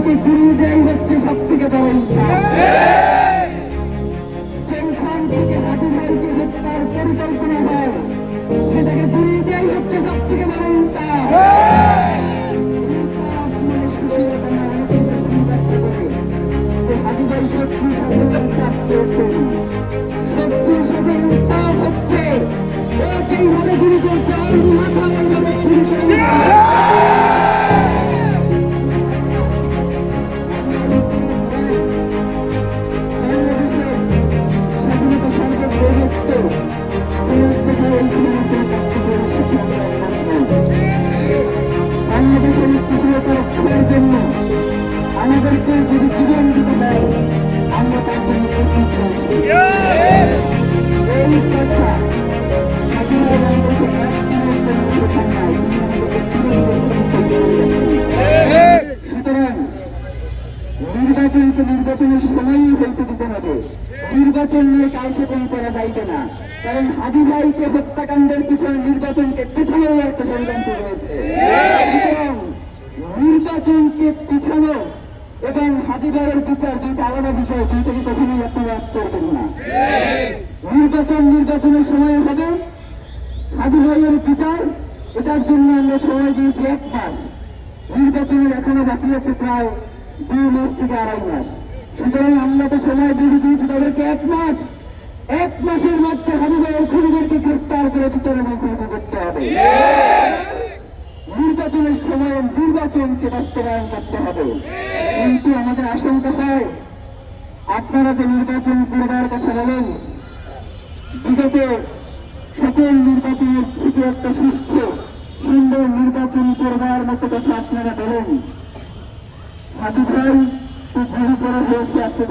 সেটাকে ঘুরিয়ে দেয় হচ্ছে সব থেকে বড় ইনসাফ। যেখান থেকে হাজি ভাইকে হত্যার পরিকল্পনা হয় সেটাকে ঘুরিয়ে দেয় হচ্ছে সব থেকে বড় ইনসাফ। ইনসাফ মানে সুশীলতা না, অনেকে ব্যাখ্যা করে যে হাজি ভাই শত্রুর সাথে ইনসাফ চেয়েছেন। শত্রুর সাথে ইনসাফ হচ্ছে ও যেইভাবে গুলি করছে আর মাথা এইভাবে গুলি করে বাংলাদেশের স্বাধীনতা রক্ষার জন্য আমাদেরকে যদি জীবন দিতে হয় আমরা তার জন্য প্রস্তুত রয়েছি। এই কথা সুতরাং নির্বাচনকে নির্বাচনের সময়ই হইতে দিতে হবে। নির্বাচন নিয়ে কালক্ষেপণ করা যাইবে না, কারণ হাজি ভাইকে হত্যাকাণ্ডের পিছনে নির্বাচনকে পিছানোর একটা ষড়যন্ত্র রয়েছে। সুতরাং নির্বাচনকে পিছানো এবং হাজি ভাইয়ের বিচার দুইটা আলাদা বিষয়, দুইটাকে কখনোই আপনারা এক করবেন না। নির্বাচনের সময় হবে, হাজি ভাইয়ের বিচার এটার জন্য আমরা সময় দিয়েছি 1 মাস। নির্বাচনের এখনো বাকি আছে প্রায় 2 মাস থেকে 2.5 মাস। সুতরাং আমরা তো সময় বেঁধে দিয়েছি তাদেরকে 1 মাস। 1 মাসের মধ্যে হাজি ভাইয়ের খুনিদেরকে গ্রেফতার করে বিচারের মুখোমুখি করতে হবে। নির্বাচনের সময় নির্বাচনকে বাস্তবায়ন করতে হবে। কিন্তু আমাদের আশঙ্কা হয় আপনারা যে নির্বাচন করবার কথা বলেন, বিগত সকল নির্বাচনের থেকে একটা সুস্থ সুন্দর নির্বাচন করবার মতো কথা আপনারা বলেন। হাজি ভাই তো গুলি করা হয়েছে আছে।